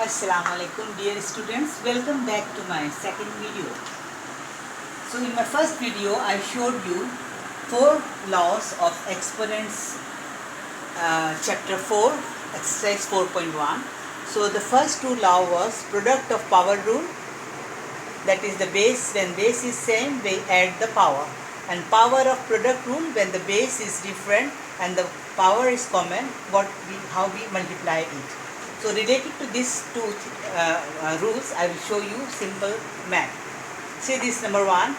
Assalamu alaikum dear students, welcome back to my second video. So in my first video I showed you 4 laws of exponents, chapter 4 exercise 4.1. So the first 2 law was product of power rule, that is the base, when base is same we add the power, and power of product rule when the base is different and the power is common, how we multiply it. So related to these two rules, I will show you simple math. See this number 1,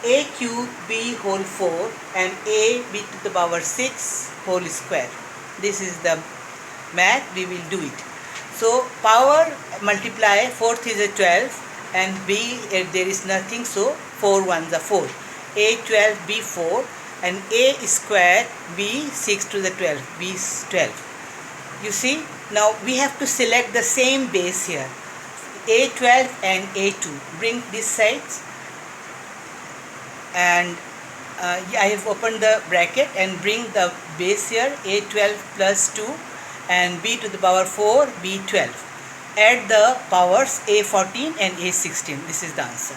a cube b whole 4 and a b to the power 6 whole square. This is the math, we will do it. So power multiply, 4th is a 12 and b there is nothing, so 4 ones are 4. A 12 b 4 and a square b 6 to the 12 b is 12. You see, now we have to select the same base here, a12 and a2. Bring these sides, and I have opened the bracket and bring the base here, a12 plus 2 and b to the power 4 b12. Add the powers a14 and a16. This is the answer.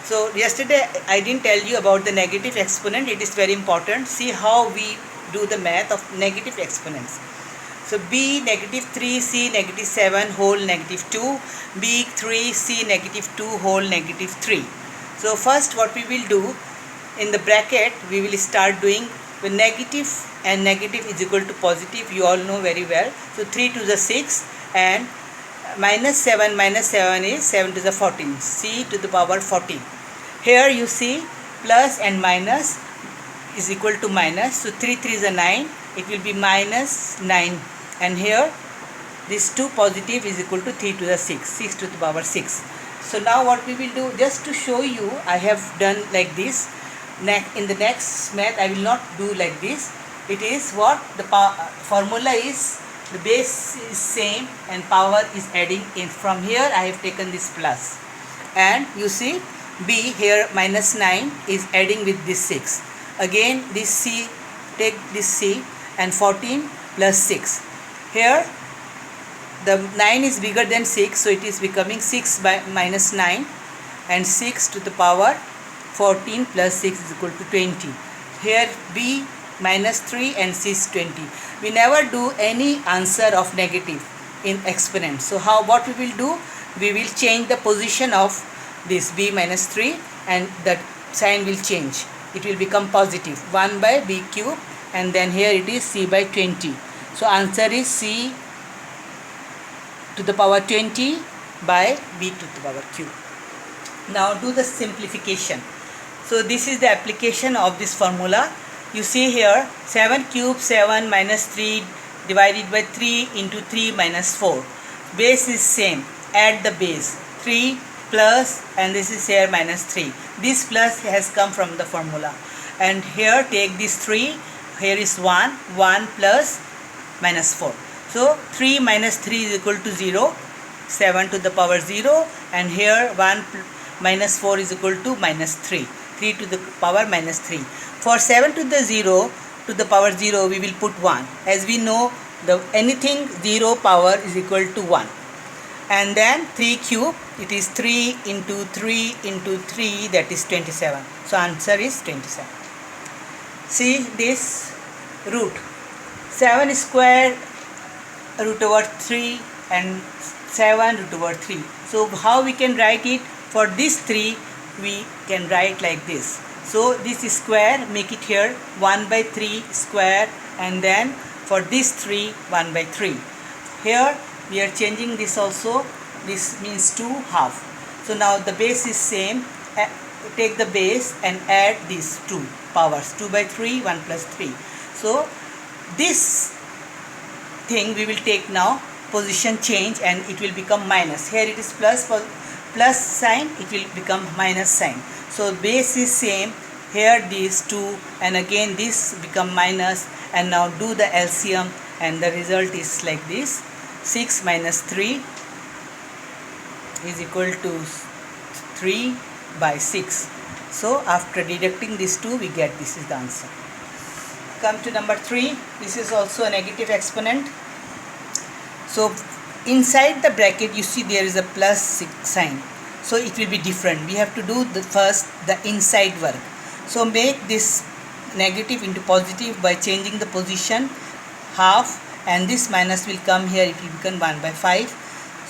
So yesterday I didn't tell you about the negative exponent. It is very important. See how we do the math of negative exponents. So b negative 3c negative 7 whole negative 2, b 3c negative 2 whole negative 3. So first what we will do, in the bracket we will start doing the negative, and negative is equal to positive, you all know very well. So 3 to the 6 and minus 7 is 7 to the 14, c to the power 14. Here you see plus and minus is equal to minus, so 3 3 is a 9, it will be minus 9, and here this 2 positive is equal to 3 to the 6, 6 to the power 6. So now what we will do, just to show you, I have done like this. In the next math I will not do like this. It is what the formula is, the base is same and power is adding in. From here I have taken this plus, and you see b here minus 9 is adding with this 6. Again this c, take this c, and 14 plus 6. Here the 9 is bigger than 6, so it is becoming 6 by minus 9, and 6 to the power 14 plus 6 is equal to 20. Here b minus 3 and c is 20. We never do any answer of negative in exponent. So what we will do, we will change the position of this b minus 3 and the sign will change. It will become positive, 1 by b cube, and then here it is c by 20. So answer is c to the power 20 by b to the power cube. Now do the simplification. So this is the application of this formula. You see here 7 cube 7 minus 3 divided by 3 into 3 minus 4. Base is same. Add the base. 3 plus, and this is here minus 3. This plus has come from the formula. And here take this 3. Here is 1. 1 plus minus 4. So 3 minus 3 is equal to 0. 7 to the power 0. And here 1 minus 4 is equal to minus 3. 3 to the power minus 3. For 7 to the 0 to the power 0 we will put 1. As we know, anything 0 power is equal to 1. And then 3 cube, it is 3 into 3 into 3, that is 27. So answer is 27. See this root. 7 square root over 3 and 7 root over 3. So how we can write it? For this 3 we can write like this. So this square, make it here 1 by 3 square, and then for this 3 1 by 3. Here we are changing this also. This means 2 half. So now the base is same. Take the base and add these 2 powers, 2 by 3 1 plus 3. So this thing we will take now, position change, and it will become minus. Here it is plus sign, it will become minus sign. So base is same. Here these 2 and again this become minus, and now do the LCM and the result is like this. 6 minus 3 is equal to 3 by 6. So after deducting these 2 we get this is the answer. Come to number 3. This is also a negative exponent. So inside the bracket you see there is a plus sign, so it will be different. We have to do first the inside work. So make this negative into positive by changing the position half, and this minus will come here, it will become 1 by 5.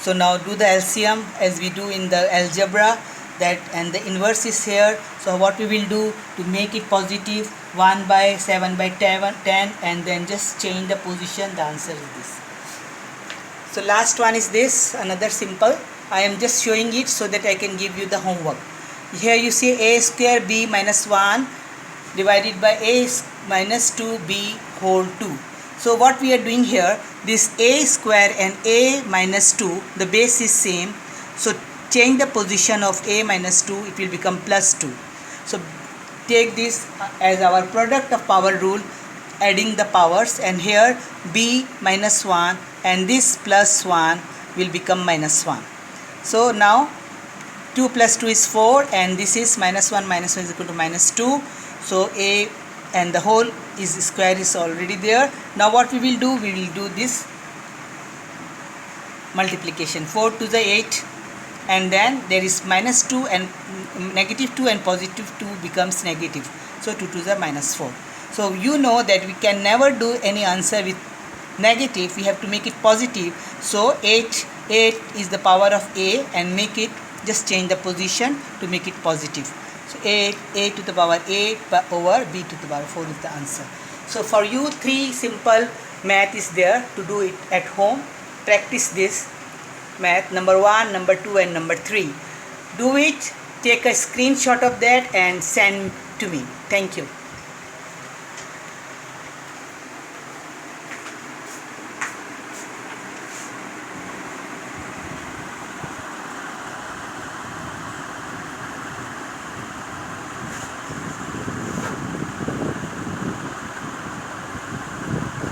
So now do the LCM as we do in the algebra, that, and the inverse is here. So what we will do to make it positive, 1 by 7 by 10, and then just change the position. The answer is this. So last one is this, another simple. I am just showing it so that I can give you the homework. Here you see a square b minus 1 divided by a minus 2b whole 2. So what we are doing here, this a square and a minus 2, the base is same. So change the position of a minus 2, it will become plus 2. So take this as our product of power rule, adding the powers, and here b minus 1 and this plus 1 will become minus 1. So now 2 plus 2 is 4, and this is minus 1 is equal to minus 2. So a and the whole is square is already there. Now what we will do this multiplication, 4 to the 8, and then there is minus 2 and negative 2 and positive 2 becomes negative. So 2 to the minus 4. So you know that we can never do any answer with negative, we have to make it positive. So 8 is the power of a, and make it, just change the position to make it positive. So a to the power 8 over b to the power 4 is the answer. So for you, 3 simple math is there to do it at home. Practice this math, number 1, number 2 and number 3. Do it, take a screenshot of that and send to me. Thank you.